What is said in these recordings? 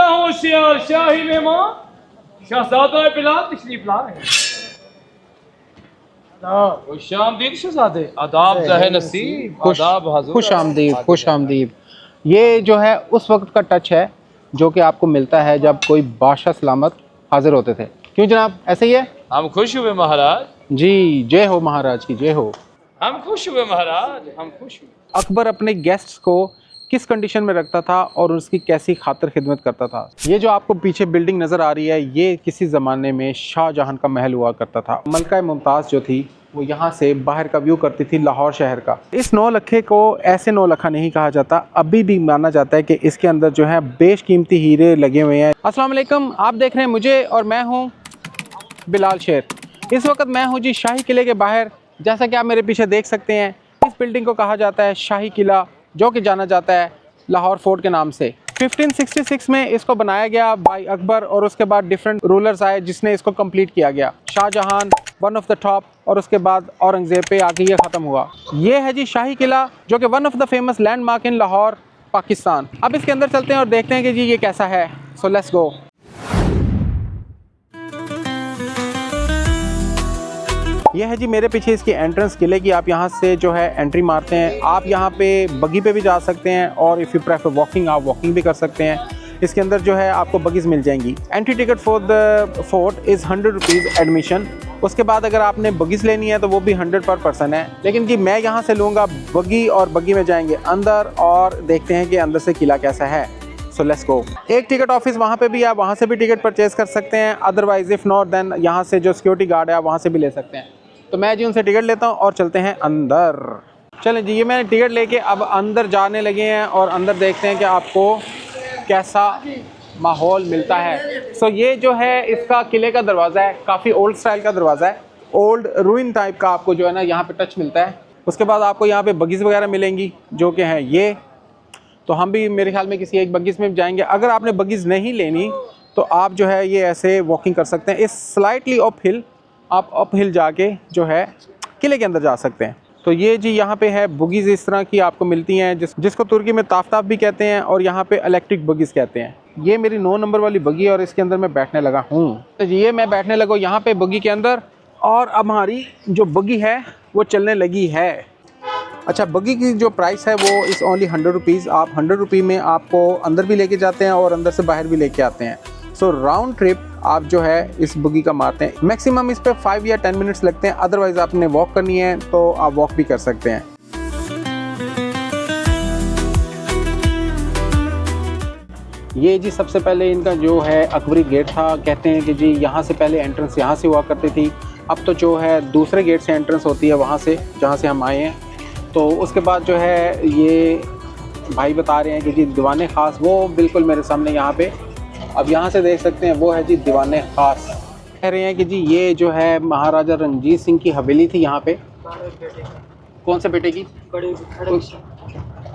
होशियार शाही मेहमान शहजादा बिलाल तशरीफ ला रहे हैं। खुश आमदीद शहजादे, आदाब ज़ाहिर नसीब, आदाब हुजूर, खुश आमदीद, खुश आमदीद। ये जो है उस वक्त का टच है जो कि आपको मिलता है जब कोई बादशाह सलामत हाजिर होते थे। क्यों जनाब, ऐसे ही है? हम खुश हुए महाराज। जी, जय हो महाराज की, जय हो। हम खुश हुए महाराज, हम खुश हुए। अकबर अपने गेस्ट्स को किस कंडीशन में रखता था और उसकी कैसी खातिर खिदमत करता था। ये जो आपको पीछे बिल्डिंग नज़र आ रही है, ये किसी ज़माने में शाहजहां का महल हुआ करता था। मलका मुमताज़ जो थी वो यहाँ से बाहर का व्यू करती थी लाहौर शहर का। इस नौलखे को ऐसे नौलखा नहीं कहा जाता, अभी भी माना जाता है कि इसके अंदर जो है बेशकीमती हीरे लगे हुए हैं। अस्सलाम वालेकुम, आप देख रहे हैं मुझे और मैं हूँ बिलाल शेर। इस वक्त मैं हूँ जी शाही किले के बाहर। जैसा कि आप मेरे पीछे देख सकते हैं, इस बिल्डिंग को कहा जाता है शाही किला, जो कि जाना जाता है लाहौर फोर्ट के नाम से। 1566 में इसको बनाया गया बाय अकबर और उसके बाद डिफरेंट रूलर्स आए जिसने इसको कंप्लीट किया गया। Shahjahan one of the top और उसके बाद औरंगजेब पे आके ये ख़त्म हुआ। ये है जी शाही किला, जो कि one of the famous landmark in Lahore Pakistan. अब इसके अंदर चलते हैं और देखते हैं कि जी ये कैसा है। So let's go. ये है जी मेरे पीछे इसकी एंट्रेंस किले की। आप यहाँ से जो है एंट्री मारते हैं। आप यहाँ पे बगी पे भी जा सकते हैं और इफ़ यू प्रेफर वॉकिंग, आप वॉकिंग भी कर सकते हैं। इसके अंदर जो है आपको बगीज़ मिल जाएंगी। Entry ticket for the fort is 100 rupees admission. उसके बाद अगर आपने बगीज़ लेनी है तो वो भी 100 पर पर्सन है। लेकिन जी मैं यहाँ से लूँगा बगी और बगी में जाएंगे अंदर और देखते हैं कि अंदर से किला कैसा है। So let's go. एक टिकट ऑफिस वहाँ पे भी है, वहाँ से भी टिकट परचेज़ कर सकते हैं। अदरवाइज़ इफ़ नॉट देन यहाँ से जो सिक्योरिटी गार्ड है आप वहाँ से भी ले सकते हैं। तो मैं जी उनसे टिकट लेता हूँ और चलते हैं अंदर। चलें जी, ये मैंने टिकट लेके अब अंदर जाने लगे हैं और अंदर देखते हैं कि आपको कैसा माहौल मिलता है। सो ये जो है इसका किले का दरवाज़ा है, काफ़ी ओल्ड स्टाइल का दरवाज़ा है, ओल्ड रूइन टाइप का आपको जो है ना यहाँ पे टच मिलता है। उसके बाद आपको यहाँ पे बगीज़ वगैरह मिलेंगी जो कि हैं ये। तो हम भी मेरे ख्याल में किसी एक बगीज़ में जाएंगे। अगर आपने बगीज़ नहीं लेनी तो आप जो है ये ऐसे वॉकिंग कर सकते हैं। इस स्लाइटली अप हिल आप अप हिल जाके जो है किले के अंदर जा सकते हैं। तो ये जी यहाँ पे है बगीज़ इस तरह की आपको मिलती हैं जिसको तुर्की में ताफ भी कहते हैं और यहाँ पे इलेक्ट्रिक बगीज़ कहते हैं। ये मेरी 9 नंबर वाली बगी और इसके अंदर मैं बैठने लगा हूँ। तो जी ये मैं बैठने लगा यहाँ पे बगी के अंदर और अब हमारी जो बगी है वो चलने लगी है। अच्छा, बगी की जो प्राइस है वो इज़ ओनली 100 रुपीज़। आप 100 रुपये में आपको अंदर भी लेके जाते हैं और अंदर से बाहर भी लेके आते हैं। सो राउंड ट्रिप आप जो है इस बगी का मारते हैं। मैक्सिमम इस पे 5 या 10 मिनट्स लगते हैं। अदरवाइज़ आपने वॉक करनी है तो आप वॉक भी कर सकते हैं। ये जी सबसे पहले इनका जो है अकबरी गेट था। कहते हैं कि जी यहाँ से पहले एंट्रेंस यहाँ से हुआ करती थी। अब तो जो है दूसरे गेट से एंट्रेंस होती है वहाँ से, जहाँ से हम आए हैं। तो उसके बाद जो है ये भाई बता रहे हैं कि जी दीवाने ख़ास वो बिल्कुल मेरे सामने यहाँ पे अब यहाँ से देख सकते हैं, वो है जी दीवाने ख़ास। कह रहे हैं कि जी ये जो है महाराजा रणजीत सिंह की हवेली थी यहाँ पे। कौन से बेटे की?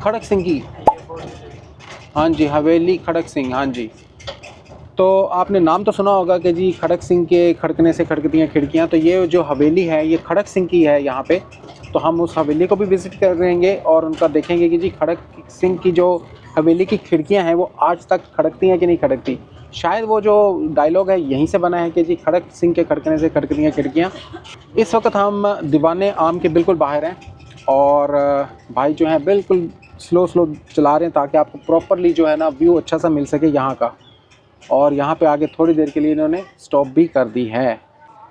खड़क सिंह की। हाँ जी, हवेली खड़क सिंह। हाँ जी, तो आपने नाम तो सुना होगा कि जी खड़क सिंह के खड़कने से खड़कती हैं खिड़कियाँ। तो ये जो हवेली है ये खड़क सिंह की है यहाँ पे। तो हम उस हवेली को भी विज़िट करेंगे और उनका देखेंगे कि जी खड़क सिंह की जो हवेली की खिड़कियाँ हैं वो आज तक खड़कती हैं कि नहीं खड़कती। शायद वो जो डायलॉग है यहीं से बना है कि जी खड़क सिंह के खड़कने से खड़कती हैं खिड़कियाँ। इस वक्त हम दीवाने आम के बिल्कुल बाहर हैं और भाई जो हैं बिल्कुल स्लो चला रहे हैं ताकि आपको प्रॉपरली जो है ना व्यू अच्छा सा मिल सके यहाँ का। और यहाँ पे आगे थोड़ी देर के लिए इन्होंने स्टॉप भी कर दी है।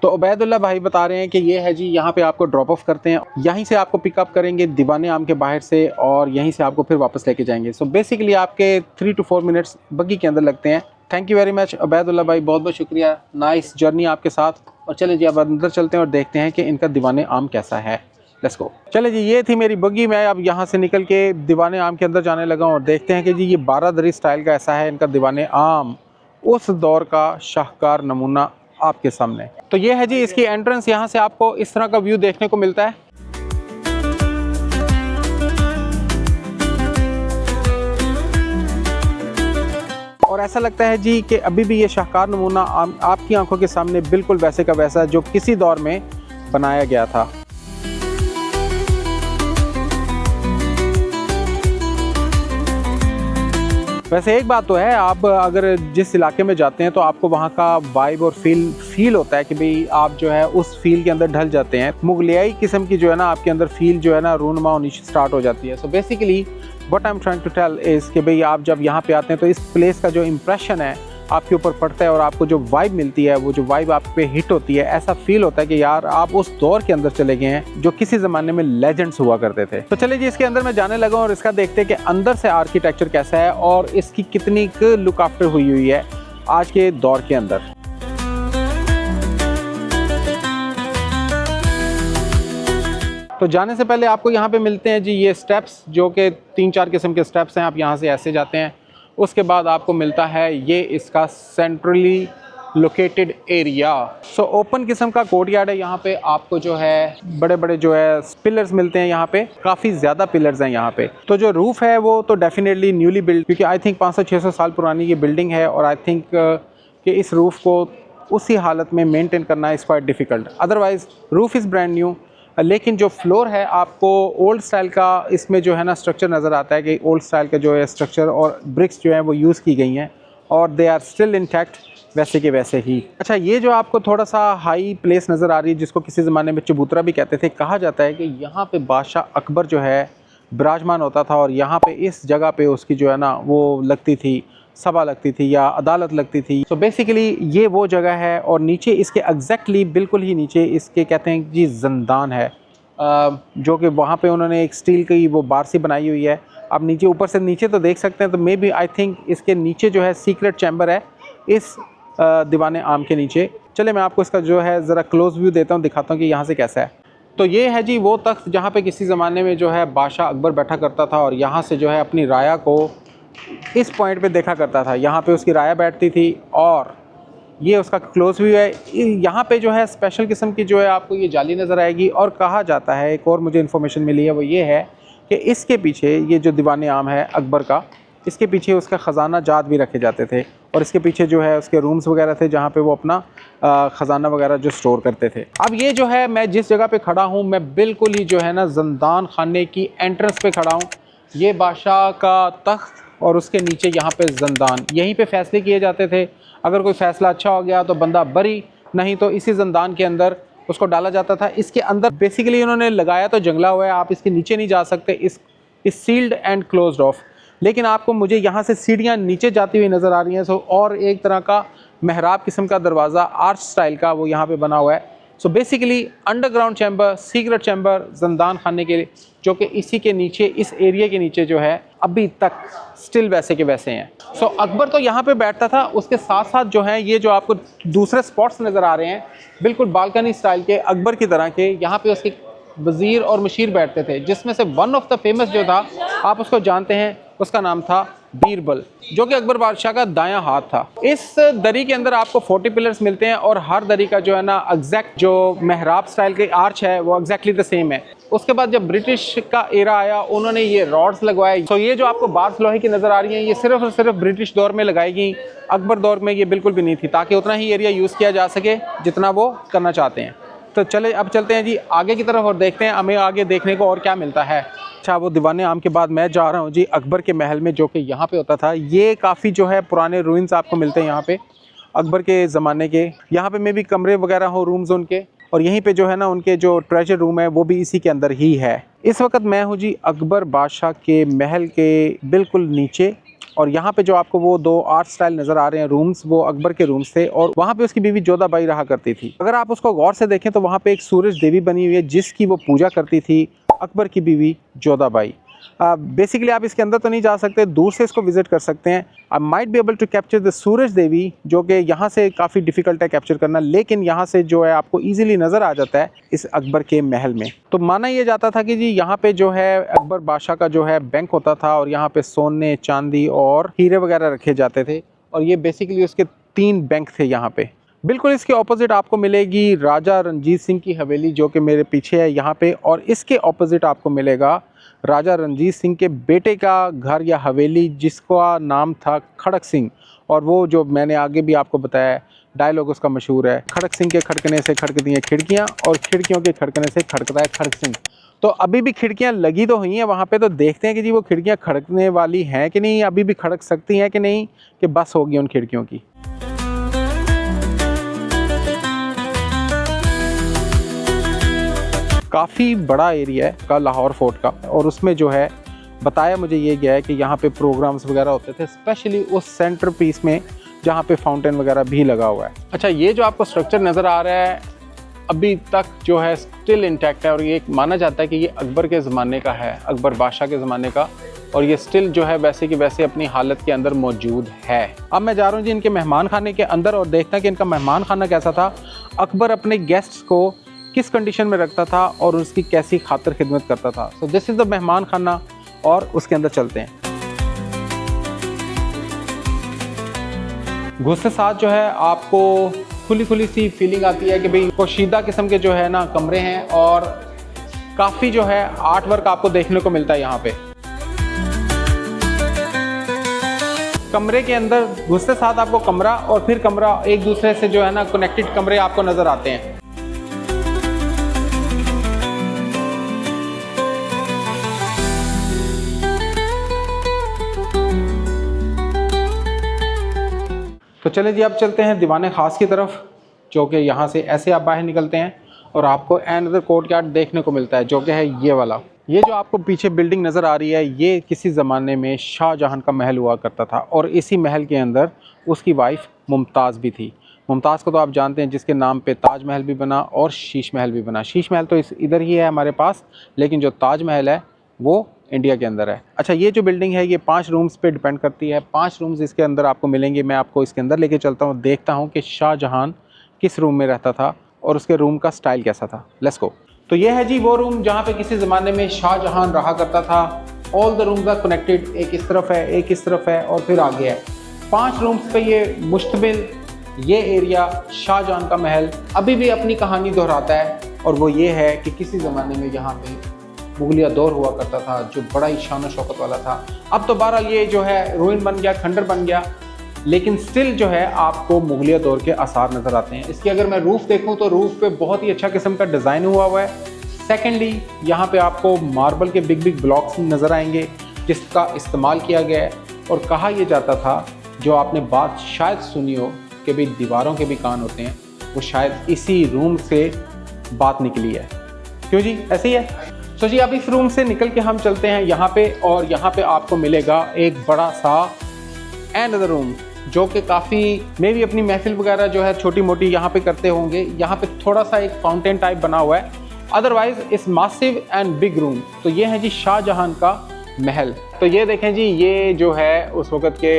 तो उबैदुल्ला भाई बता रहे हैं कि ये है जी यहाँ पे आपको ड्रॉप ऑफ करते हैं, यहीं से आपको पिकअप करेंगे दीवाने आम के बाहर से और यहीं से आपको फिर वापस लेके जाएंगे। सो बेसिकली आपके 3 to 4 मिनट्स बगी के अंदर लगते हैं। Thank you very much Ubaidullah भाई, बहुत बहुत शुक्रिया। नाइस जर्नी आपके साथ। और चले जी अब अंदर चलते हैं और देखते हैं कि इनका दीवाने आम कैसा है। Let's go. चले जी, ये थी मेरी बगी। मैं अब यहाँ से निकल के दीवाने आम के अंदर जाने लगा हूँ और देखते हैं कि जी ये बारादरी स्टाइल का ऐसा है इनका दीवाने आम। उस दौर का शाहकार नमूना आपके सामने। तो ये है जी इसकी एंट्रेंस। यहाँ से आपको इस तरह का व्यू देखने को मिलता है। और ऐसा लगता है जी कि अभी भी ये शाहकार नमूना आपकी आंखों के सामने बिल्कुल वैसे का वैसा जो किसी दौर में बनाया गया था। वैसे एक बात तो है, आप अगर जिस इलाके में जाते हैं तो आपको वहाँ का वाइब और फील होता है कि भाई आप जो है उस फील के अंदर ढल जाते हैं। मुगलियाई किस्म की जो है ना आपके अंदर फील जो है ना रूनुमा होनी स्टार्ट हो जाती है। So basically what I am trying to tell is कि भाई आप जब यहाँ पे आते हैं तो इस प्लेस का जो इम्प्रेशन है आपके ऊपर पड़ता है और आपको जो वाइब मिलती है, वो जो वाइब आप पे हिट होती है, ऐसा फील होता है कि यार आप उस दौर के अंदर चले गए हैं जो किसी ज़माने में लेजेंड्स हुआ करते थे। तो चलिए जी, इसके अंदर मैं जाने लगा और इसका देखते हैं कि अंदर से आर्किटेक्चर कैसा है और इसकी कितनी लुक आफ्टर हुई है आज के दौर के अंदर। तो जाने से पहले आपको यहाँ पे मिलते हैं जी ये स्टेप्स, जो कि 3-4 किस्म के स्टेप्स हैं। आप यहाँ से ऐसे जाते हैं, उसके बाद आपको मिलता है ये इसका centrally located area. So open किस्म का कोर्टयार्ड है। यहाँ पे आपको जो है बड़े बड़े जो है पिलर्स मिलते हैं। यहाँ पे काफ़ी ज़्यादा पिलर्स हैं यहाँ पे। तो जो रूफ़ है वो तो डेफिनेटली न्यूली बिल्ड, क्योंकि आई थिंक 500-600 साल पुरानी ये बिल्डिंग है और आई थिंक कि इस रूफ़ को उसी हालत में मेनटेन करना is quite difficult. Otherwise roof is brand new, लेकिन जो फ्लोर है आपको ओल्ड स्टाइल का इसमें जो है ना स्ट्रक्चर नज़र आता है कि ओल्ड स्टाइल का जो है स्ट्रक्चर और ब्रिक्स जो हैं वो यूज़ की गई हैं और दे आर स्टिल इंटैक्ट वैसे के वैसे ही। अच्छा, ये जो आपको थोड़ा सा हाई प्लेस नज़र आ रही है, जिसको किसी ज़माने में चबूतरा भी कहते थे, कहा जाता है कि यहाँ पे बादशाह अकबर जो है विराजमान होता था और यहाँ पे इस जगह पे उसकी जो है ना वो लगती थी, सभा लगती थी या अदालत लगती थी। तो बेसिकली ये वो जगह है और नीचे इसके एग्जैक्टली बिल्कुल ही नीचे इसके कहते हैं जी ज़ंदान है, जो कि वहाँ पे उन्होंने एक स्टील की वो बार सी बनाई हुई है। आप नीचे ऊपर से नीचे तो देख सकते हैं, तो मे बी आई थिंक इसके नीचे जो है सीक्रेट चैम्बर है इस दीवाने आम के नीचे। चले मैं आपको इसका जो है ज़रा क्लोज व्यू देता हूँ, दिखाता हूँ कि यहाँ से कैसा है। तो ये है जी वो तख्त जहाँ पे किसी ज़माने में जो है बादशाह अकबर बैठा करता था और यहाँ से जो है अपनी राया को इस पॉइंट पे देखा करता था। यहाँ पे उसकी राया बैठती थी और ये उसका क्लोज व्यू है। यहाँ पे जो है स्पेशल किस्म की जो है आपको ये जाली नज़र आएगी और कहा जाता है, एक और मुझे इन्फॉर्मेशन मिली है वो ये है कि इसके पीछे ये जो दीवाने आम है अकबर का, इसके पीछे उसका ख़जाना जात भी रखे जाते थे और इसके पीछे जो है उसके रूम्स वगैरह थे जहाँ पे वो अपना ख़जाना वगैरह जो स्टोर करते थे। अब ये जो है मैं जिस जगह पे खड़ा हूँ, मैं बिल्कुल ही जो है ना ज़ंदान खाने की एंट्रेंस पे खड़ा हूँ। ये बादशाह का तख्त और उसके नीचे यहाँ पे ज़ंदान, यहीं पे फ़ैसले किए जाते थे। अगर कोई फ़ैसला अच्छा हो गया तो बंदा बरी, नहीं तो इसी ज़ंदान के अंदर उसको डाला जाता था। इसके अंदर बेसिकली उन्होंने लगाया तो जंगला हुआ है, आप इसके नीचे नहीं जा सकते, इस सील्ड एंड क्लोज्ड ऑफ। लेकिन आपको मुझे यहाँ से सीढ़ियाँ नीचे जाती हुई नज़र आ रही हैं। सो और एक तरह का महराब किस्म का दरवाज़ा आर्च स्टाइल का वो यहाँ पे बना हुआ है। So basically underground chamber, secret chamber ज़ंदान खाने के लिए, जो कि इसी के नीचे, इस एरिया के नीचे जो है अभी तक स्टिल वैसे के वैसे हैं। सो अकबर तो यहाँ पे बैठता था, उसके साथ साथ जो है ये जो आपको दूसरे स्पॉट्स नज़र आ रहे हैं बिल्कुल बालकनी स्टाइल के अकबर की तरह के, यहाँ पे उसके वज़ीर और मशीर बैठते थे, जिसमें से वन ऑफ द फेमस जो था आप उसको जानते हैं, उसका नाम था बीरबल, जो कि अकबर बादशाह का दायां हाथ था। इस दरी के अंदर आपको 40 पिलर्स मिलते हैं और हर दरी का जो है ना एग्जैक्ट जो महराब स्टाइल के आर्च है वो एग्जैक्टली द सेम है। उसके बाद जब ब्रिटिश का एरा आया उन्होंने ये रॉड्स लगवाए। तो ये जो आपको बार्स लोहे की नज़र आ रही हैं ये सिर्फ और सिर्फ ब्रिटिश दौर में लगाई गई, अकबर दौर में ये बिल्कुल भी नहीं थी, ताकि उतना ही एरिया यूज़ किया जा सके जितना वो करना चाहते हैं। तो चले अब चलते हैं जी आगे की तरफ और देखते हैं हमें आगे देखने को और क्या मिलता है। अच्छा, वो दीवाने आम के बाद मैं जा रहा हूँ जी अकबर के महल में, जो कि यहाँ पे होता था। ये काफ़ी जो है पुराने रूइंस आपको मिलते हैं यहाँ पे अकबर के ज़माने के। यहाँ पे में भी कमरे वगैरह हो, रूम्स उनके, और यहीं पे जो है ना उनके जो ट्रेजर रूम है वो भी इसी के अंदर ही है। इस वक्त मैं हूँ जी अकबर बादशाह के महल के बिल्कुल नीचे, और यहाँ पे जो आपको वो 2 आर्ट स्टाइल नज़र आ रहे हैं रूम्स, वो अकबर के रूम्स थे और वहाँ पे उसकी बीवी जोधाबाई रहा करती थी। अगर आप उसको गौर से देखें तो वहाँ पे एक सूरज देवी बनी हुई है जिसकी वो पूजा करती थी अकबर की बीवी जोधाबाई। बेसिकली आप इसके अंदर तो नहीं जा सकते, दूर से इसको विजिट कर सकते हैं। I might be able to capture the Suraj Devi, जो कि यहाँ से काफ़ी डिफ़िकल्ट है कैप्चर करना, लेकिन यहाँ से जो है आपको इजीली नज़र आ जाता है इस अकबर के महल में। तो माना ये जाता था कि जी यहाँ पे जो है अकबर बादशाह का जो है बैंक होता था और यहाँ पे सोने, चांदी और हीरे वगैरह रखे जाते थे, और ये बेसिकली उसके 3 बैंक थे यहाँ पे। बिल्कुल इसके ऑपोजिट आपको मिलेगी राजा रणजीत सिंह की हवेली, जो कि मेरे पीछे है यहाँ पे, और इसके ऑपोजिट आपको मिलेगा राजा रणजीत सिंह के बेटे का घर या हवेली, जिसका नाम था खड़क सिंह। और वो जो मैंने आगे भी आपको बताया डायलॉग उसका मशहूर है, खड़क सिंह के खड़कने से खड़कती हैं खिड़कियाँ और खिड़कियों के खड़कने से खड़कता है खड़क सिंह। तो अभी भी खिड़कियां लगी तो हुई हैं वहाँ पे, तो देखते हैं कि जी वो खिड़कियां खड़कने वाली हैं कि नहीं, अभी भी खड़क सकती हैं कि नहीं, कि बस होगी उन खिड़कियों की। काफ़ी बड़ा एरिया है का लाहौर फोर्ट का, और उसमें जो है बताया मुझे ये गया है कि यहाँ पे प्रोग्राम्स वगैरह होते थे, स्पेशली उस सेंटर पीस में जहाँ पे फाउंटेन वगैरह भी लगा हुआ है। अच्छा, ये जो आपको स्ट्रक्चर नज़र आ रहा है अभी तक जो है स्टिल इंटैक्ट है, और ये माना जाता है कि ये अकबर के ज़माने का है, अकबर बादशाह के ज़माने का, और ये स्टिल जो है वैसे की वैसे अपनी हालत के अंदर मौजूद है। अब मैं जा रहा हूँ जी इनके मेहमान खाने के अंदर और देखता है कि इनका मेहमान खाना कैसा था, अकबर अपने गेस्ट्स को किस कंडीशन में रखता था और उसकी कैसी खातिर खिदमत करता था। सो दिस इज़ द मेहमान खाना, और उसके अंदर चलते हैं। घुसते साथ जो है आपको खुली खुली सी फीलिंग आती है कि भाई पोशीदा किस्म के जो है ना कमरे हैं, और काफ़ी जो है आर्ट वर्क आपको देखने को मिलता है यहाँ पे। कमरे के अंदर घुसते साथ आपको कमरा और फिर कमरा एक दूसरे से जो है ना कनेक्टेड कमरे आपको नज़र आते हैं। तो चले जी अब चलते हैं दीवाने ख़ास की तरफ, जो कि यहाँ से ऐसे आप बाहर निकलते हैं और आपको अनदर कोर्टयार्ड देखने को मिलता है, जो कि है ये वाला। ये जो आपको पीछे बिल्डिंग नज़र आ रही है, ये किसी ज़माने में शाहजहां का महल हुआ करता था, और इसी महल के अंदर उसकी वाइफ मुमताज़ भी थी। मुमताज़ को तो आप जानते हैं, जिसके नाम पे ताज महल भी बना और शीश महल भी बना। शीश महल तो इधर ही है हमारे पास, लेकिन जो ताज महल है वो इंडिया के अंदर है। अच्छा, ये जो बिल्डिंग है ये 5 रूम्स पे डिपेंड करती है। 5 रूम्स इसके अंदर आपको मिलेंगे। मैं आपको इसके अंदर लेके चलता हूँ, देखता हूँ कि शाहजहां किस रूम में रहता था और उसके रूम का स्टाइल कैसा था। Let's go. तो ये है जी वो रूम जहाँ पे किसी ज़माने में शाहजहां रहा करता था। All the rooms are connected, एक इस तरफ है, एक इस तरफ है और फिर आगे है। 5 रूम्स पे ये मुश्तमिल ये एरिया शाहजहां का महल अभी भी अपनी कहानी दोहराता है, और वो ये है कि किसी ज़माने में यहाँ पे मुगलिया दौर हुआ करता था, जो बड़ा ही शान शौकत वाला था। अब तो बहरहाल ये जो है रूइन बन गया, खंडर बन गया, लेकिन स्टिल जो है आपको मुगलिया दौर के आसार नज़र आते हैं। इसकी अगर मैं रूफ़ देखूं तो रूफ़ पे बहुत ही अच्छा किस्म का डिज़ाइन हुआ है। सेकेंडली, यहाँ पे आपको मार्बल के बिग बिग ब्लॉक्स नज़र आएंगे, जिसका इस्तेमाल किया गया है। और कहा यह जाता था, जो आपने बात शायद सुनी हो कि भाई दीवारों के भी कान होते हैं, वो शायद इसी रूम से बात निकली है। क्यों जी, ऐसे ही है। तो जी अब इस रूम से निकल के हम चलते हैं यहाँ पे, और यहाँ पे आपको मिलेगा एक बड़ा सा अनदर रूम, जो कि काफ़ी मे भी अपनी महफिल वगैरह जो है छोटी मोटी यहाँ पे करते होंगे। यहाँ पे थोड़ा सा एक फाउंटेन टाइप बना हुआ है, अदरवाइज इस मासिव एंड बिग रूम। तो ये है जी शाहजहां का महल। तो ये देखें जी, ये जो है उस वक़्त के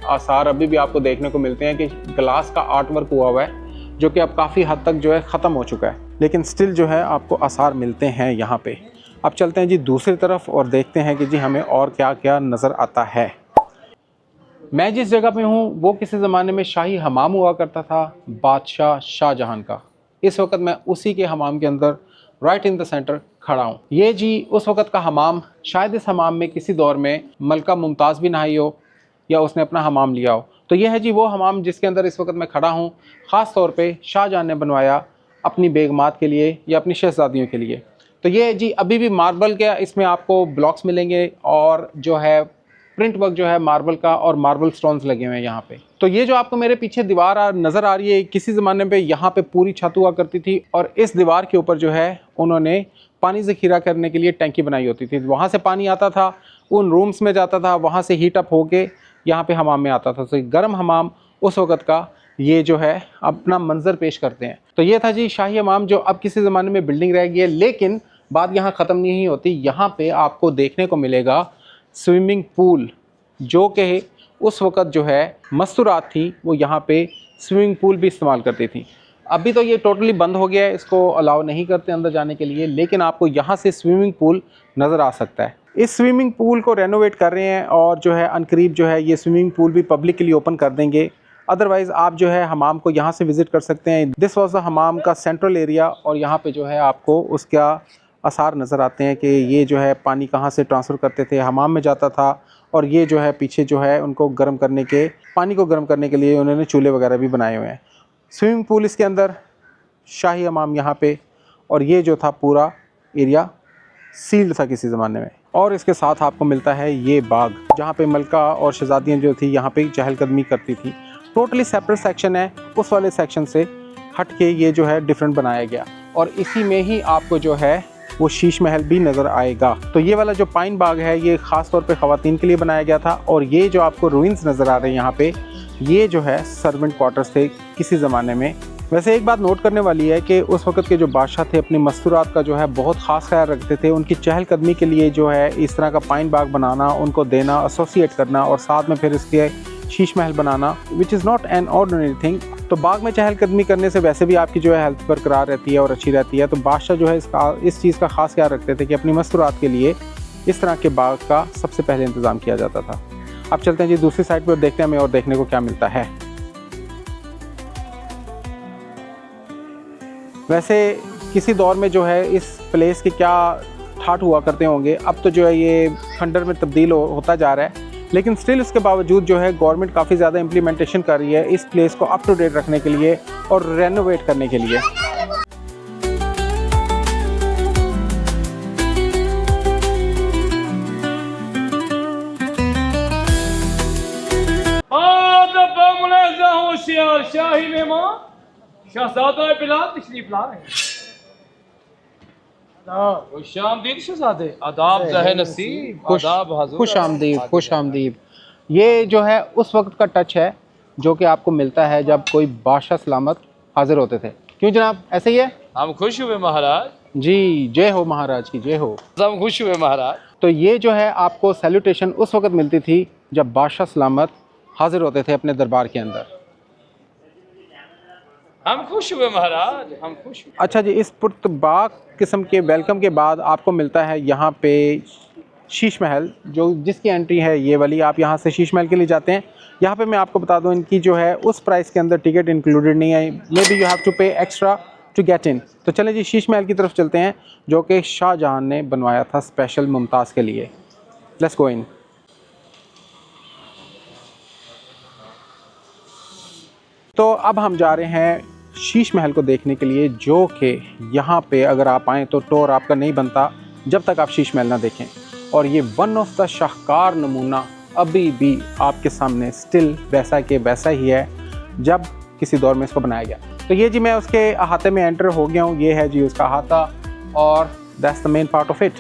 आसार अभी भी आपको देखने को मिलते हैं कि ग्लास का आर्ट वर्क हुआ है, जो कि अब काफ़ी हद तक जो है ख़त्म हो चुका है, लेकिन स्टिल जो है आपको आसार मिलते हैं यहाँ पे। अब चलते हैं जी दूसरी तरफ और देखते हैं कि जी हमें और क्या क्या नज़र आता है। मैं जिस जगह पे हूँ वो किसी ज़माने में शाही हमाम हुआ करता था, बादशाह शाहजहां का। इस वक्त मैं उसी के हमाम के अंदर राइट इन द सेंटर खड़ा हूँ। ये जी उस वक्त का हमाम, शायद इस हमाम में किसी दौर में मलका मुमताज़ भी नहाई हो या उसने अपना हमाम लिया हो। तो ये है जी वो हमाम जिसके अंदर इस वक्त मैं खड़ा हूँ। ख़ास तौर पे शाहजहां ने बनवाया अपनी बेगमात के लिए या अपनी शहज़ादियों के लिए। तो ये जी अभी भी मार्बल के इसमें आपको ब्लॉक्स मिलेंगे, और जो है प्रिंट वर्क जो है मार्बल का, और मार्बल स्टोन्स लगे हुए हैं यहाँ पे। तो ये जो आपको मेरे पीछे दीवार नज़र आ रही है, किसी ज़माने पे यहाँ पे पूरी छत हुआ करती थी, और इस दीवार के ऊपर जो है उन्होंने पानी ज़ख़ीरा करने के लिए टैंकी बनाई होती थी। वहाँ से पानी आता था, उन रूम्स में जाता था, वहाँ से हीट अप होके यहाँ पे हमाम में आता था। तो गर्म हमाम उस वक़्त का ये जो है अपना मंजर पेश करते हैं। तो ये था जी शाही हमाम, जो अब किसी ज़माने में बिल्डिंग रह गई है। लेकिन बात यहाँ ख़त्म नहीं होती, यहाँ पे आपको देखने को मिलेगा स्विमिंग पूल, जो कि उस वक़्त जो है मस्तूरात थी वो यहाँ पे स्विमिंग पूल भी इस्तेमाल करती थी। अभी तो ये टोटली बंद हो गया है, इसको अलाउ नहीं करते अंदर जाने के लिए, लेकिन आपको यहाँ से स्विमिंग पूल नज़र आ सकता है। इस स्विमिंग पूल को रेनोवेट कर रहे हैं, और जो है अनकरीब जो है ये स्विमिंग पूल भी पब्लिक के लिए ओपन कर देंगे। अदरवाइज़ आप जो है हमाम को यहाँ से विज़िट कर सकते हैं। दिस वाज द हमाम का सेंट्रल एरिया, और यहाँ पे जो है आपको उसका आसार नज़र आते हैं कि ये जो है पानी कहाँ से ट्रांसफ़र करते थे, हमाम में जाता था। और ये जो है पीछे जो है उनको गर्म करने के, पानी को गर्म करने के लिए उन्होंने चूल्हे वगैरह भी बनाए हुए हैं। स्विमिंग पूल इसके अंदर, शाही हमाम यहाँ पे, और ये जो था पूरा एरिया सील्ड था किसी ज़माने में। और इसके साथ आपको मिलता है ये बाग, जहाँ पे मलका और शहजादियाँ जो थी यहाँ पे चहलकदमी करती थी। टोटली सेपरेट सेक्शन है, उस वाले सेक्शन से हट के ये जो है डिफरेंट बनाया गया, और इसी में ही आपको जो है वो शीश महल भी नज़र आएगा। तो ये वाला जो पाइन बाग है ये ख़ास तौर पे ख़वातीन के लिए बनाया गया था, और ये जो आपको रूइंस नज़र आ रहे हैं यहाँ पे, ये जो है सर्वेंट क्वार्टर्स थे किसी ज़माने में। वैसे एक बात नोट करने वाली है कि उस वक्त के जो बादशाह थे अपनी मस्तूरात का जो है बहुत ख़ास ख्याल रखते थे। उनकी चहलकदमी के लिए जो है इस तरह का पाइन बाग बनाना, उनको देना, एसोसिएट करना, और साथ में फिर इसके शीश महल बनाना, which is not an ordinary thing. तो बाग में चहलकदमी करने से वैसे भी आपकी जो है हेल्थ बरकरार रहती है और अच्छी रहती है। तो बादशाह जो है इस चीज़ का ख़ास ख्याल रखते थे कि अपनी मस्तूरात के लिए इस तरह के बाग का सबसे पहले इंतज़ाम किया जाता था। अब चलते हैं जी दूसरी साइड पर, देखते हैं हमें और देखने को क्या मिलता है। वैसे किसी दौर में जो है इस प्लेस के क्या ठाठ हुआ करते होंगे, अब तो जो है ये खंडर में तब्दील होता जा रहा है, लेकिन स्टिल इसके बावजूद जो है गवर्नमेंट काफ़ी ज़्यादा इम्प्लीमेंटेशन कर रही है इस प्लेस को अप टू डेट रखने के लिए और रेनोवेट करने के लिए। होशियार शाही मेहमान शहजादा बिलाल तशरीफ ला रहे हैं। खुश आमदीद शहजादे, आदाब ज़ाहे नसीब, आदाब हज़ूर। खुश आमदीद, खुश आमदीद। ये जो है उस वक्त का टच है जो कि आपको मिलता है जब कोई बादशाह सलामत हाजिर होते थे। क्यों जनाब, ऐसे ही है? हम खुश हुए महाराज जी, जय हो महाराज की जय हो। हम खुश हुए महाराज। तो ये जो है आपको सैल्यूटेशन उस वक्त मिलती थी जब बादशाह सलामत हाजिर होते थे अपने दरबार के अंदर। हम खुश हुए महाराज, हम खुश हुए। अच्छा जी, इस पुरतबाक किस्म के वेलकम के बाद आपको मिलता है यहाँ पे शीश महल, जो जिसकी एंट्री है ये वाली। आप यहाँ से शीश महल के लिए जाते हैं। यहाँ पे मैं आपको बता दूँ, इनकी जो है उस प्राइस के अंदर टिकट इंक्लूडेड नहीं है, maybe you have to pay extra to get in. तो चलें जी शीश महल की तरफ चलते हैं, जो कि शाहजहां ने बनवाया था स्पेशल मुमताज़ के लिए। लेट्स गो इन। तो अब हम जा रहे हैं शीश महल को देखने के लिए, जो कि यहाँ पे अगर आप आएँ तो टूर आपका नहीं बनता जब तक आप शीश महल ना देखें। और ये वन ऑफ द शाहकार नमूना अभी भी आपके सामने स्टिल वैसा के वैसा ही है जब किसी दौर में इसको बनाया गया। तो ये जी मैं उसके अहाते में एंटर हो गया हूँ। ये है जी उसका अहाता, और that's the main part of it.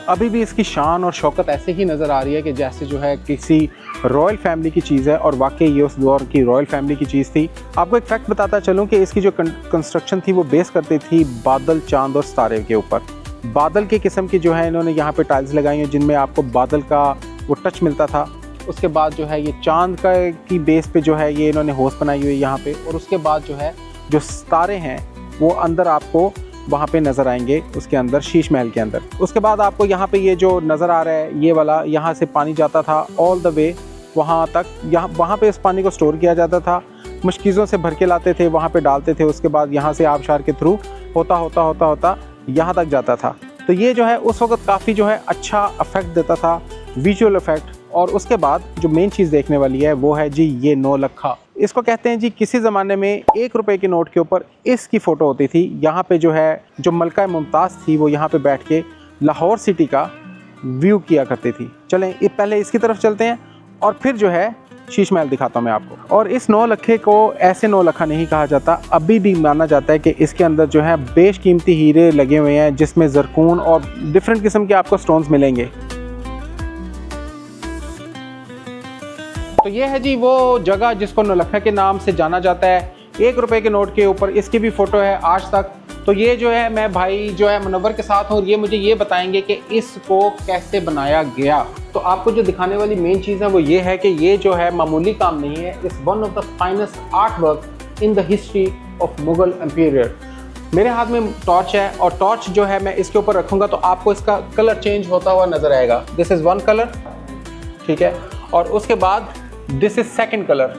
अभी भी इसकी शान और शौकत ऐसे ही नज़र आ रही है कि जैसे जो है किसी रॉयल फैमिली की चीज़ है, और वाकई ये उस दौर की रॉयल फैमिली की चीज़ थी। आपको एक फैक्ट बताता चलूँ कि इसकी जो कंस्ट्रक्शन थी वो बेस करती थी बादल, चांद और सितारे के ऊपर। बादल की किस्म की जो है इन्होंने यहाँ पे टाइल्स लगाई हैं जिनमें आपको बादल का वो टच मिलता था। उसके बाद जो है ये चांद का की बेस पे जो है ये इन्होंने होस बनाई हुई है यहाँ पे, और उसके बाद जो है जो सितारे हैं वो अंदर आपको वहाँ पे नज़र आएंगे उसके अंदर शीश महल के अंदर। उसके बाद आपको यहाँ पे ये जो नज़र आ रहा है ये वाला, यहाँ से पानी जाता था ऑल द वे वहाँ तक। वहाँ पे इस पानी को स्टोर किया जाता था, मशकीज़ों से भर के लाते थे, वहाँ पे डालते थे। उसके बाद यहाँ से आबशार के थ्रू होता यहाँ तक जाता था। तो ये जो है उस वक्त काफ़ी जो है अच्छा इफेक्ट देता था, विजुअल इफेक्ट। और उसके बाद जो मेन चीज़ देखने वाली है वो है जी ये नौलखा। इसको कहते हैं जी, किसी ज़माने में 1 रुपए के नोट के ऊपर इसकी फ़ोटो होती थी। यहाँ पे जो है जो मलका मुमताज़ थी वो यहाँ पे बैठ के लाहौर सिटी का व्यू किया करती थी। चलें पहले इसकी तरफ चलते हैं और फिर जो है शीश महल दिखाता हूँ मैं आपको। और इस नौलखे को ऐसे नौलखा नहीं कहा जाता, अभी भी माना जाता है कि इसके अंदर जो है बेशकीमती हीरे लगे हुए हैं, जिसमें ज़रकून और डिफरेंट किस्म के आपको स्टोन्स मिलेंगे। तो ये है जी वो जगह जिसको नौलखा के नाम से जाना जाता है। 1 रुपए के नोट के ऊपर इसकी भी फ़ोटो है आज तक। तो ये जो है मैं भाई जो है मुनव्वर के साथ हूँ, और ये मुझे ये बताएंगे कि इसको कैसे बनाया गया। तो आपको जो दिखाने वाली मेन चीज़ है वो ये है कि ये जो है मामूली काम नहीं है। It's one of the finest art work in the history of Mughal empire. मेरे हाथ में टॉर्च है, और टॉर्च जो है मैं इसके ऊपर रखूँगा तो आपको इसका कलर चेंज होता हुआ नज़र आएगा। दिस इज़ 1 कलर, ठीक है, और उसके बाद दिस इज 2nd कलर।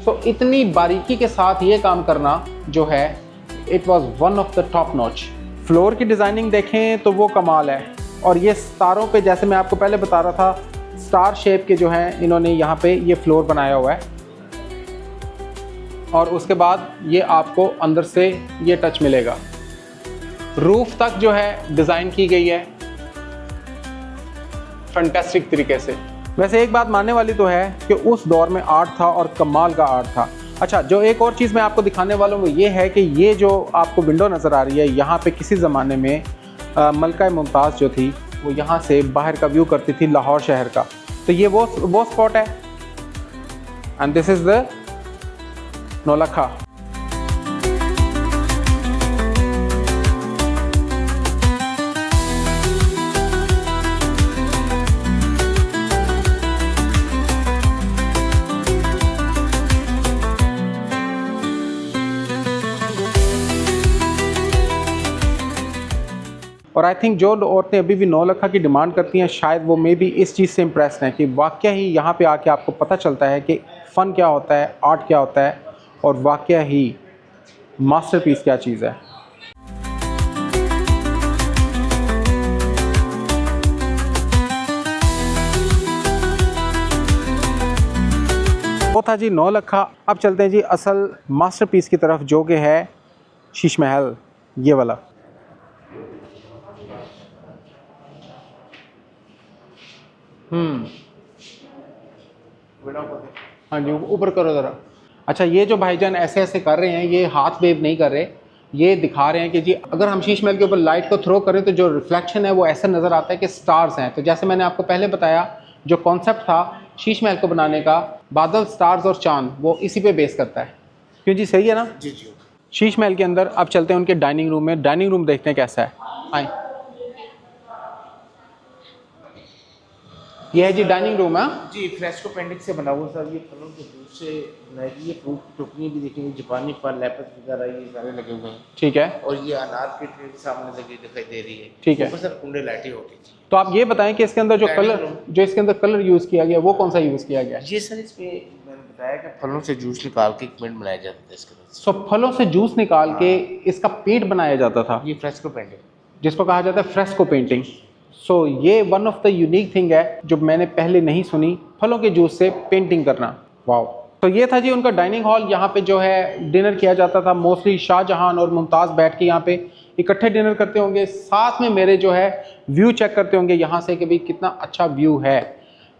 सो इतनी बारीकी के साथ ये काम करना जो है it was one of the top notch. Floor की डिज़ाइनिंग देखें तो वो कमाल है। और ये सितारों पे, जैसे मैं आपको पहले बता रहा था, स्टार शेप के जो है इन्होंने यहाँ पे ये फ्लोर बनाया हुआ है। और उसके बाद ये आपको अंदर से ये टच मिलेगा। रूफ तक जो है डिज़ाइन की गई है फैंटास्टिक तरीके से। वैसे एक बात मानने वाली तो है कि उस दौर में आर्ट था और कमाल का आर्ट था। अच्छा, जो एक और चीज़ मैं आपको दिखाने वाला हूँ वो ये है कि ये जो आपको विंडो नज़र आ रही है, यहाँ पे किसी ज़माने में मलका मुमताज़ जो थी वो यहाँ से बाहर का व्यू करती थी लाहौर शहर का। तो ये वो स्पॉट है and this is the Naulakha. और आई थिंक जो औरतें अभी भी नौलखा की डिमांड करती हैं शायद वो मे भी इस चीज़ से इम्प्रेस हैं कि वाकया ही यहाँ पे आके आपको पता चलता है कि फ़न क्या होता है, आर्ट क्या होता है और वाकया ही मास्टरपीस क्या चीज़ है। वो था जी नौलखा। अब चलते हैं जी असल मास्टरपीस की तरफ जो कि है शीश महल, ये वाला। हाँ जी, ऊपर करो ज़रा। अच्छा, ये जो भाईजान ऐसे ऐसे कर रहे हैं, ये हाथ वेव नहीं कर रहे, ये दिखा रहे हैं कि जी अगर हम शीश महल के ऊपर लाइट को थ्रो करें तो जो रिफ्लेक्शन है वो ऐसा नज़र आता है कि स्टार्स हैं। तो जैसे मैंने आपको पहले बताया, जो कॉन्सेप्ट था शीश महल को बनाने का, बादल, स्टार्स और चांद, वो इसी पे बेस करता है। क्यों जी, सही है ना? जी जी। शीश महल के अंदर अब चलते हैं उनके डाइनिंग रूम में। डाइनिंग रूम देखते हैं कैसा है, आए। ये है जी डाइनिंग रूम है। जी, फ्रेस्को पेंटिंग से बना हुआ सर। ये फलों के जूस से बनाई गई है। फ्रूट की टोकरी भी देखेंगे, जापानी फल, एप्पल वगैरह ये सारे लगे हुए हैं। ठीक है। और ये अनार की ट्रे सामने लगी दिखाई दे रही है। ठीक है। ऊपर सर कुंडे लाइटें होती थी। तो आप ये बताएं कि इसके अंदर जो इसके अंदर कलर यूज़ किया गया वो कौन सा यूज़ किया गया? ये सर इसमें मैंने बताया कि फलों से जूस निकाल के एक पेंट बनाया जाता था इसके अंदर। सो फलों से जूस निकाल के इसका पेंट बनाया जाता था, ये फ्रेस्को पेंटिंग जिसको कहा जाता है फ्रेस्को पेंटिंग। सो ये one of the unique thing है जो मैंने पहले नहीं सुनी, फलों के जूस से पेंटिंग करना। वाओ। तो ये था जी उनका डाइनिंग हॉल। यहाँ पे जो है डिनर किया जाता था। मोस्टली शाहजहां और मुमताज़ बैठ के यहाँ पे इकट्ठे डिनर करते होंगे, साथ में मेरे जो है व्यू चेक करते होंगे यहाँ से कि भाई कितना अच्छा व्यू है।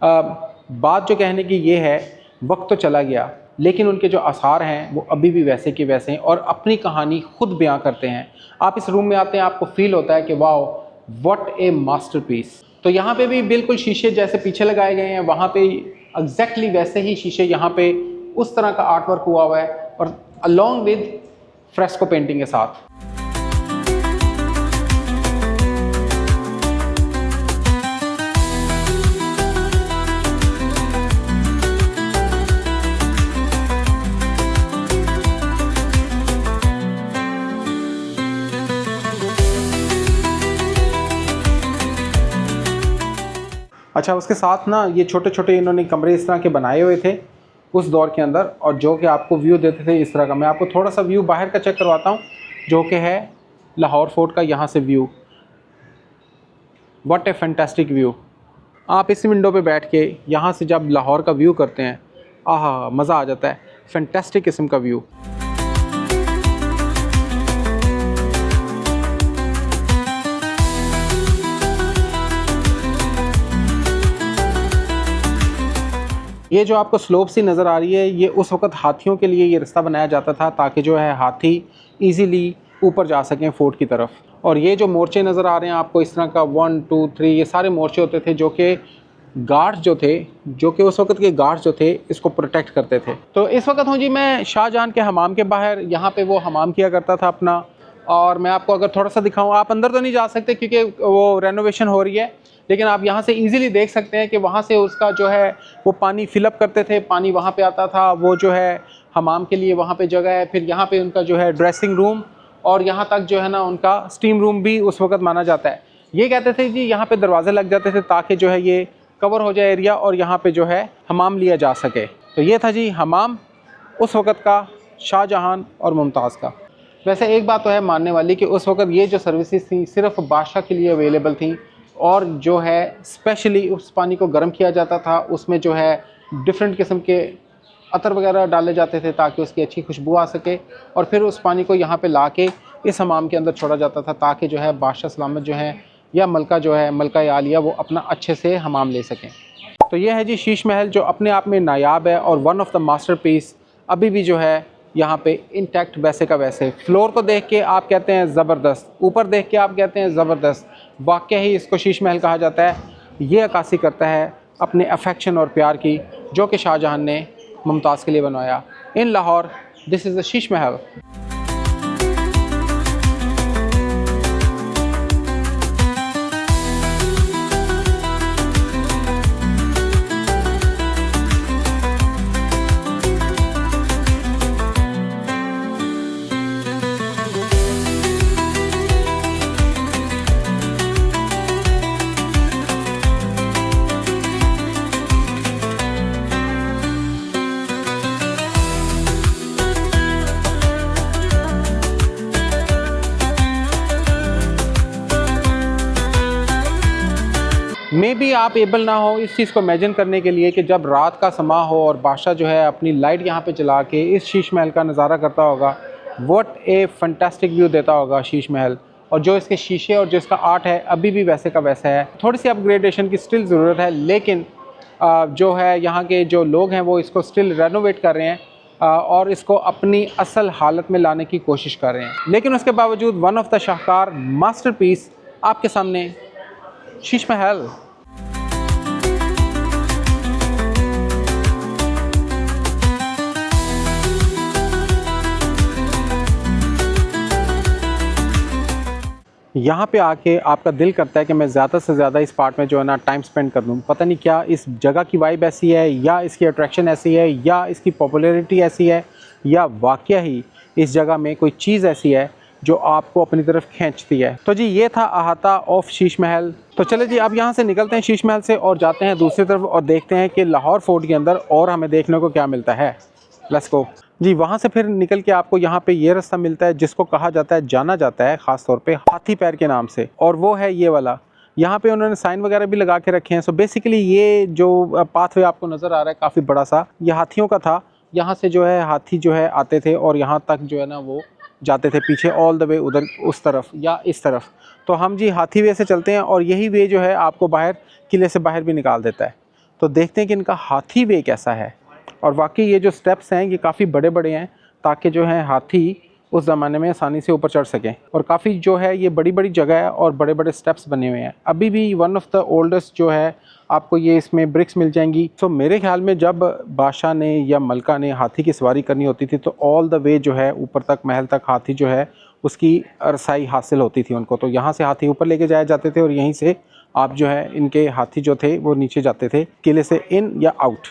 बात जो कहने की ये है, वक्त तो चला गया लेकिन उनके जो आसार हैं वो अभी भी वैसे के वैसे हैं और अपनी कहानी खुद बयां करते हैं। आप इस रूम में आते हैं, आपको फील होता है कि वाओ व्हाट ए मास्टरपीस। तो यहाँ पे भी बिल्कुल शीशे जैसे पीछे लगाए गए हैं, वहाँ पे एग्जैक्टली वैसे ही शीशे यहाँ पे उस तरह का आर्ट वर्क हुआ हुआ है और अलॉन्ग विद फ्रेस्को पेंटिंग के साथ। अच्छा, उसके साथ ना ये छोटे छोटे इन्होंने कमरे इस तरह के बनाए हुए थे उस दौर के अंदर, और जो कि आपको व्यू देते थे इस तरह का। मैं आपको थोड़ा सा व्यू बाहर का चेक करवाता हूँ जो कि है लाहौर फोर्ट का। यहाँ से view, what A fantastic view. आप इस विंडो पे बैठ के यहाँ से जब लाहौर का व्यू करते हैं, आहा मज़ा आ जाता है। फैंटास्टिक किस्म का व्यू। ये जो आपको स्लोप सी नज़र आ रही है, ये उस वक़्त हाथियों के लिए ये रास्ता बनाया जाता था ताकि जो है हाथी इजीली ऊपर जा सकें फोर्ट की तरफ। और ये जो मोर्चे नज़र आ रहे हैं आपको इस तरह का 1 2 3, ये सारे मोर्चे होते थे जो कि गार्ड्स जो कि उस वक्त के गार्ड्स जो थे इसको प्रोटेक्ट करते थे। तो इस वक्त हूँ जी मैं शाहजहां के हमाम के बाहर। यहाँ पे वो हमाम किया करता था अपना, और मैं आपको अगर थोड़ा सा दिखाऊँ, आप अंदर तो नहीं जा सकते क्योंकि वो रेनोवेशन हो रही है, लेकिन आप यहाँ से इजीली देख सकते हैं कि वहाँ से उसका जो है वो पानी फिलअप करते थे, पानी वहाँ पे आता था। वो जो है हमाम के लिए वहाँ पे जगह है। फिर यहाँ पे उनका जो है ड्रेसिंग रूम और यहाँ तक जो है ना उनका स्टीम रूम भी उस वक्त माना जाता है। ये कहते थे जी यहाँ पे दरवाजे लग जाते थे ताकि जो है ये कवर हो जाए एरिया और यहाँ पे जो है हमाम लिया जा सके। तो ये था जी हमाम उस वक़्त का शाहजहां और मुमताज़ का। वैसे एक बात तो है मानने वाली कि उस वक़्त ये जो सर्विसेज थी सिर्फ बादशाह के लिए अवेलेबल थी, और जो है स्पेशली उस पानी को गर्म किया जाता था, उसमें जो है डिफरेंट किस्म के अतर वगैरह डाले जाते थे ताकि उसकी अच्छी खुशबू आ सके, और फिर उस पानी को यहाँ पे ला के इस हमाम के अंदर छोड़ा जाता था ताकि जो है बादशाह सलामत जो है या मलका जो है, मलका आलिया, वो अपना अच्छे से हमाम ले सकें। तो ये है जी शीश महल, जो अपने आप में नायाब है और वन ऑफ द मास्टरपीस अभी भी जो है यहाँ पे इंटैक्ट वैसे का वैसे। फ्लोर को देख के आप कहते हैं ज़बरदस्त, ऊपर देख के आप कहते हैं ज़बरदस्त, वाकई ही इसको शीश महल कहा जाता है। ये अक्कासी करता है अपने अफेक्शन और प्यार की, जो कि शाहजहां ने मुमताज़ के लिए बनवाया। इन Lahore, this is the Sheesh Mahal. मे भी आप एबल ना हो इस चीज़ को इमेजिन करने के लिए कि जब रात का समा हो और बादशाह जो है अपनी लाइट यहाँ पे चला के इस शीश महल का नज़ारा करता होगा, व्हाट ए फंटास्टिक व्यू देता होगा शीश महल। और जो इसके शीशे और जो इसका आर्ट है अभी भी वैसे का वैसा है। थोड़ी सी अपग्रेडेशन की स्टिल ज़रूरत है, लेकिन जो है यहाँ के जो लोग हैं वो इसको स्टिल रेनोवेट कर रहे हैं और इसको अपनी असल हालत में लाने की कोशिश कर रहे हैं। लेकिन उसके बावजूद one of the Shahkar masterpiece आपके सामने, शीश महल। यहाँ पे आके आपका दिल करता है कि मैं ज़्यादा से ज़्यादा इस पार्ट में जो है ना टाइम स्पेंड कर दूँ। पता नहीं क्या इस जगह की वाइब ऐसी है, या इसकी अट्रैक्शन ऐसी है, या इसकी पॉपुलैरिटी ऐसी है, या वाकया ही इस जगह में कोई चीज़ ऐसी है जो आपको अपनी तरफ खींचती है। तो जी ये था अहाता ऑफ शीश महल। तो चले जी अब यहाँ से निकलते हैं शीश महल से और जाते हैं दूसरी तरफ और देखते हैं कि लाहौर फोर्ट के अंदर और हमें देखने को क्या मिलता है। लेट्स गो जी। वहाँ से फिर निकल के आपको यहाँ पे ये रास्ता मिलता है जिसको कहा जाता है, जाना जाता है ख़ास तौर पे हाथी पैर के नाम से, और वो है ये वाला। यहाँ पे उन्होंने साइन वगैरह भी लगा के रखे हैं। सो बेसिकली ये जो पाथवे आपको नज़र आ रहा है काफ़ी बड़ा सा, ये हाथियों का था। यहाँ से जो है हाथी जो है आते थे और यहाँ तक जो है ना वो जाते थे पीछे ऑल द वे उधर उस तरफ या इस तरफ। तो हम जी हाथी वे से चलते हैं और यही वे जो है आपको बाहर किले से बाहर भी निकाल देता है। तो देखते हैं कि इनका हाथी वे कैसा है। और वाकई ये जो स्टेप्स हैं ये काफ़ी बड़े बड़े हैं ताकि जो है हाथी उस ज़माने में आसानी से ऊपर चढ़ सकें, और काफ़ी जो है ये बड़ी बड़ी जगह है और बड़े बड़े स्टेप्स बने हुए हैं। अभी भी वन ऑफ द ओल्डेस्ट जो है आपको ये इसमें ब्रिक्स मिल जाएंगी। तो मेरे ख्याल में जब बादशाह ने या मलका ने हाथी की सवारी करनी होती थी तो ऑल द वे जो है ऊपर तक महल तक हाथी जो है उसकी रसाई हासिल होती थी उनको। तो यहाँ से हाथी ऊपर लेके जाए जाते थे और यहीं से आप जो है इनके हाथी जो थे वो नीचे जाते थे किले से इन या आउट।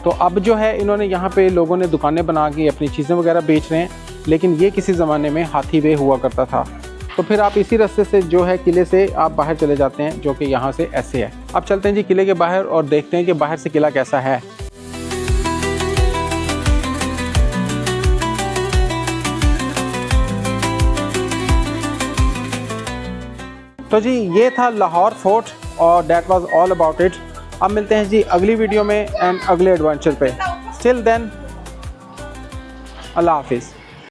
तो अब जो है इन्होंने यहाँ पे लोगों ने दुकानें बना के अपनी चीज़ें वगैरह बेच रहे हैं, लेकिन ये किसी ज़माने में हाथी वे हुआ करता था। तो फिर आप इसी रास्ते से जो है किले से आप बाहर चले जाते हैं, जो कि यहाँ से ऐसे है। अब चलते हैं जी किले के बाहर और देखते हैं कि बाहर से किला कैसा है। तो जी ये था लाहौर फोर्ट और that was all about it. अब मिलते हैं जी अगली वीडियो में एंड अगले एडवेंचर पे। स्टिल देन अल्लाह हाफिज़।